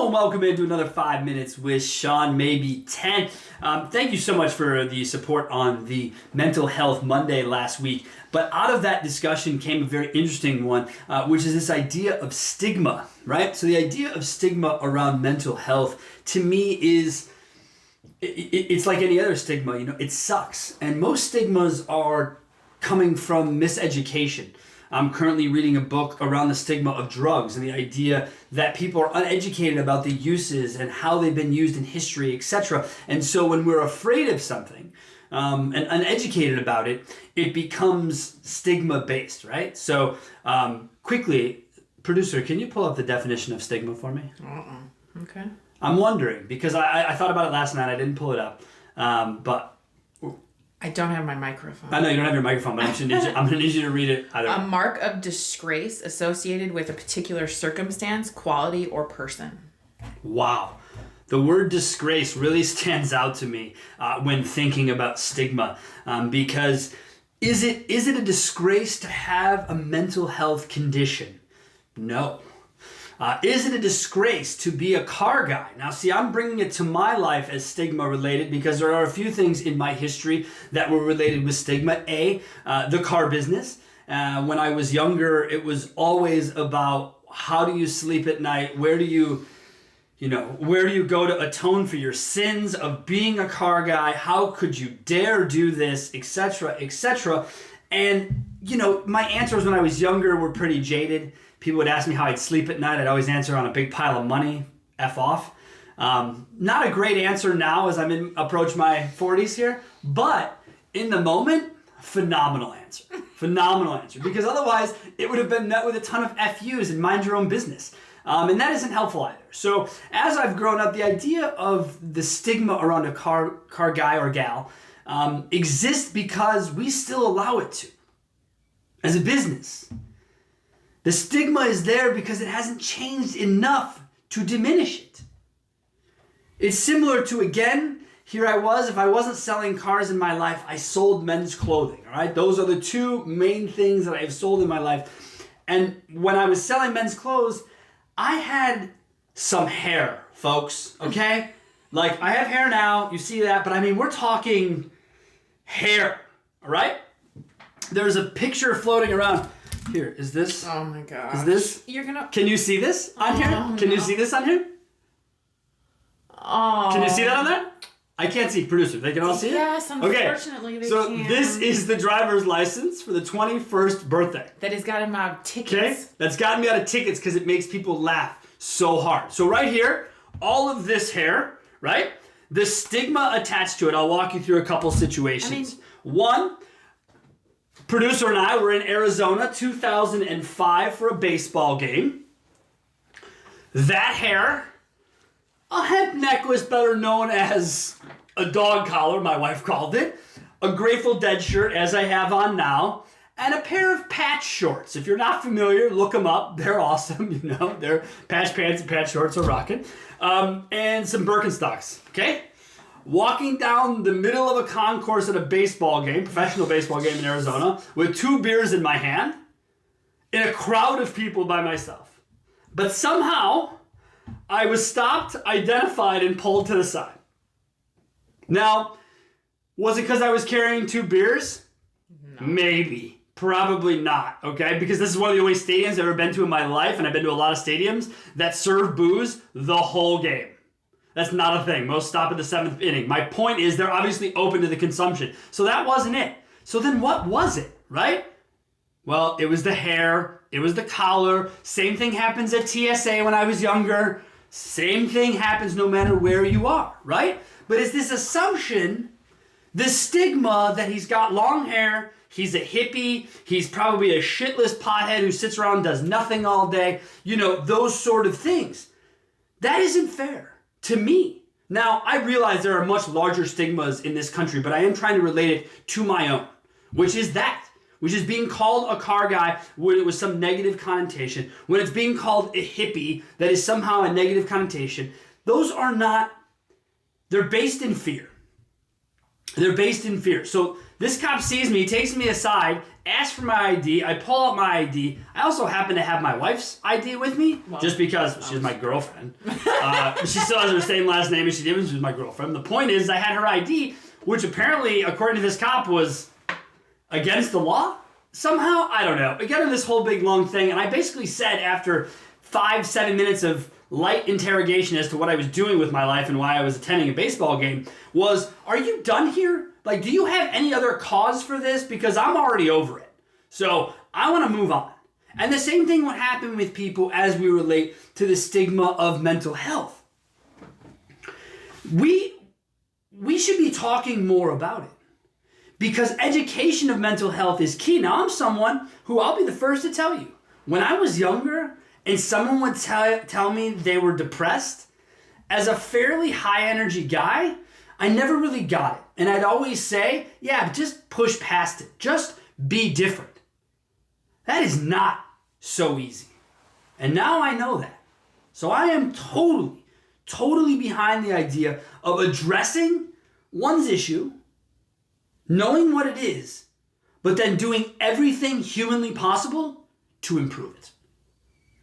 and welcome into another 5 Minutes with Sean, maybe 10. Thank you so much for the support on the Mental Health Monday last week. But out of that discussion came a very interesting one, which is this idea of stigma, right? So the idea of stigma around mental health, to me, is it's like any other stigma. You know, it sucks. And most stigmas are coming from miseducation. I'm currently reading a book around the stigma of drugs and the idea that people are uneducated about the uses and how they've been used in history, etc. And so when we're afraid of something and uneducated about it, it becomes stigma-based, right? So quickly, producer, can you pull up the definition of stigma for me? Okay. I'm wondering, because I thought about it last night. I didn't pull it up, but... I don't have my microphone. I know you don't have your microphone, but I'm going to need you to read it either. A mark of disgrace associated with a particular circumstance, quality, or person. Wow. The word disgrace really stands out to me when thinking about stigma, because is it a disgrace to have a mental health condition? No. Is it a disgrace to be a car guy? Now, see, I'm bringing it to my life as stigma related because there are a few things in my history that were related with stigma. The car business. When I was younger, it was always about how do you sleep at night? Where do you go to atone for your sins of being a car guy? How could you dare do this, etc., etc. And, my answers when I was younger were pretty jaded. People would ask me how I'd sleep at night. I'd always answer on a big pile of money, F off. Not a great answer now as approach my 40s here, but in the moment, phenomenal answer. Phenomenal answer. Because otherwise, it would have been met with a ton of FUs and mind your own business. And that isn't helpful either. So as I've grown up, the idea of the stigma around a car guy or gal exists because we still allow it to. As a business. The stigma is there because it hasn't changed enough to diminish it. It's similar to, again, here I was, if I wasn't selling cars in my life, I sold men's clothing, all right? Those are the two main things that I have sold in my life. And when I was selling men's clothes, I had some hair, folks, okay? Like, I have hair now, you see that, but we're talking hair, all right? There's a picture floating around. Here, is this? Oh my gosh. Is this? Can you see this on here? Can you see this on here? Oh. Can you see that on there? I can't see. Producer, they can all see it? Yes, unfortunately they so can. This is the driver's license for the 21st birthday. That has gotten me out of tickets. Okay? That's gotten me out of tickets because it makes people laugh so hard. So right here, all of this hair, right? The stigma attached to it, I'll walk you through a couple situations. One, producer and I were in Arizona 2005 for a baseball game. That hair, a hemp necklace better known as a dog collar, my wife called it, a Grateful Dead shirt as I have on now, and a pair of patch shorts. If you're not familiar, look them up. They're awesome, They're patch pants and patch shorts are rocking. And some Birkenstocks, okay? Walking down the middle of a concourse at a baseball game, professional baseball game in Arizona, with 2 beers in my hand, in a crowd of people by myself. But somehow, I was stopped, identified, and pulled to the side. Now, was it because I was carrying 2 beers? No. Maybe. Probably not, okay? Because this is one of the only stadiums I've ever been to in my life, and I've been to a lot of stadiums that serve booze the whole game. That's not a thing. Most stop at the 7th inning. My point is they're obviously open to the consumption. So that wasn't it. So then what was it, right? Well, it was the hair. It was the collar. Same thing happens at TSA when I was younger. Same thing happens no matter where you are, right? But it's this assumption, this stigma that he's got long hair, he's a hippie, he's probably a shitless pothead who sits around and does nothing all day, those sort of things. That isn't fair. To me. Now, I realize there are much larger stigmas in this country, but I am trying to relate it to my own, which is being called a car guy when it was some negative connotation, when it's being called a hippie that is somehow a negative connotation. Those are not, they're based in fear. They're based in fear. So this cop sees me, takes me aside, asks for my ID. I pull out my ID. I also happen to have my wife's ID with me, just because she's my girlfriend. She still has her same last name as she did when she was my girlfriend. The point is, I had her ID, which apparently, according to this cop, was against the law somehow. I don't know. We got in this whole big long thing, and I basically said after 5-7 minutes of light interrogation as to what I was doing with my life and why I was attending a baseball game was, are you done here? Like, do you have any other cause for this? Because I'm already over it. So I want to move on. And the same thing would happen with people as we relate to the stigma of mental health. We should be talking more about it because education of mental health is key. Now, I'm someone who, I'll be the first to tell you, when I was younger and someone would tell me they were depressed, as a fairly high energy guy, I never really got it. And I'd always say, yeah, just push past it. Just be different. That is not so easy. And now I know that. So I am totally behind the idea of addressing one's issue, knowing what it is, but then doing everything humanly possible to improve it.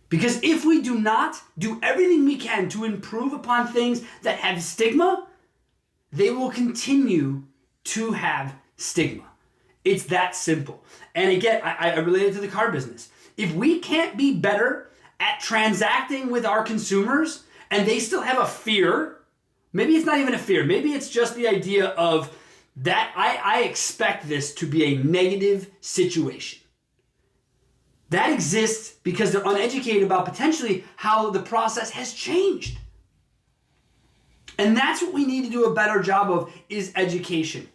Because if we do not do everything we can to improve upon things that have stigma, they will continue to have stigma. It's that simple. And again, I relate it to the car business. If we can't be better at transacting with our consumers and they still have a fear, maybe it's not even a fear, maybe it's just the idea of that I expect this to be a negative situation. That exists because they're uneducated about potentially how the process has changed. And that's what we need to do a better job of, is education.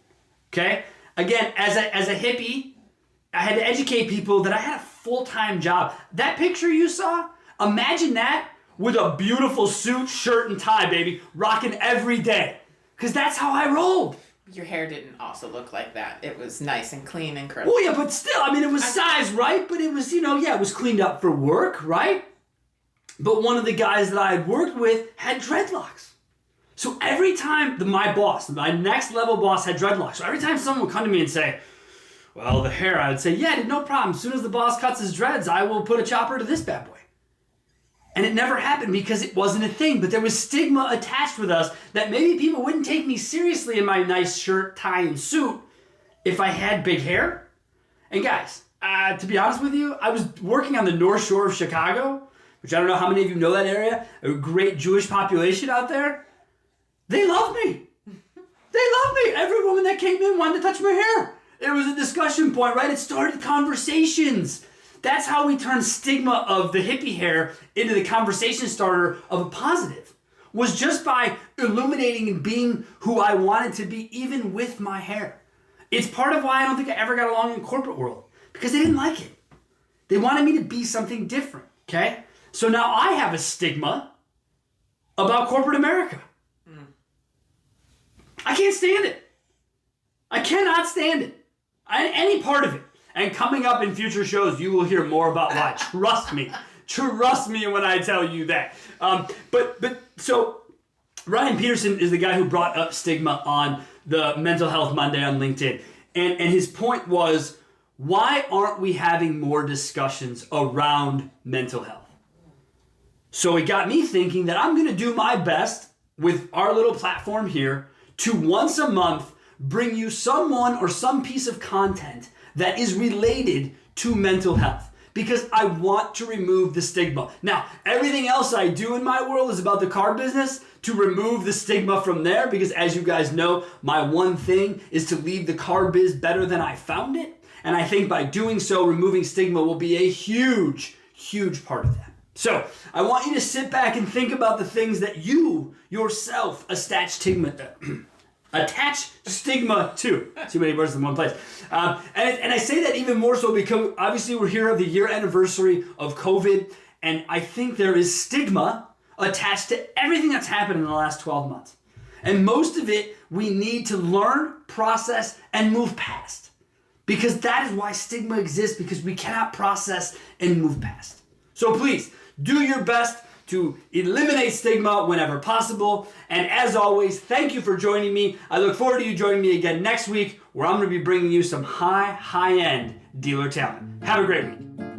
Okay? Again, as a hippie, I had to educate people that I had a full-time job. That picture you saw, imagine that with a beautiful suit, shirt, and tie, baby, rocking every day. Because that's how I rolled. Your hair didn't also look like that. It was nice and clean and curly. Well, yeah, but still, I mean, it was size, right? But it was, it was cleaned up for work, right? But one of the guys that I had worked with had dreadlocks. So every time my boss, my next level boss, had dreadlocks, so every time someone would come to me and say, well, the hair, I would say, yeah, no problem. As soon as the boss cuts his dreads, I will put a chopper to this bad boy. And it never happened because it wasn't a thing. But there was stigma attached with us that maybe people wouldn't take me seriously in my nice shirt, tie, and suit if I had big hair. And guys, to be honest with you, I was working on the North Shore of Chicago, which I don't know how many of you know that area, a great Jewish population out there. They loved me. They loved me. Every woman that came in wanted to touch my hair. It was a discussion point, right? It started conversations. That's how we turn stigma of the hippie hair into the conversation starter of a positive, was just by illuminating and being who I wanted to be, even with my hair. It's part of why I don't think I ever got along in the corporate world, because they didn't like it. They wanted me to be something different, okay? So now I have a stigma about corporate America. I can't stand it. I cannot stand it. Any part of it. And coming up in future shows, you will hear more about why. Trust me. Trust me when I tell you that. So Ryan Peterson is the guy who brought up stigma on the Mental Health Monday on LinkedIn. And his point was, why aren't we having more discussions around mental health? So it got me thinking that I'm going to do my best with our little platform here to once a month bring you someone or some piece of content that is related to mental health, because I want to remove the stigma. Now, everything else I do in my world is about the car business, to remove the stigma from there, because as you guys know, my one thing is to leave the car biz better than I found it. And I think by doing so, removing stigma will be a huge, huge part of that. So I want you to sit back and think about the things that you yourself attach stigma to. Too many words in one place. And I say that even more so because obviously we're here at the year anniversary of COVID, and I think there is stigma attached to everything that's happened in the last 12 months. And most of it we need to learn, process, and move past. Because that is why stigma exists, because we cannot process and move past. So please, do your best to eliminate stigma whenever possible. And as always, thank you for joining me. I look forward to you joining me again next week, where I'm going to be bringing you some high-end dealer talent. Have a great week.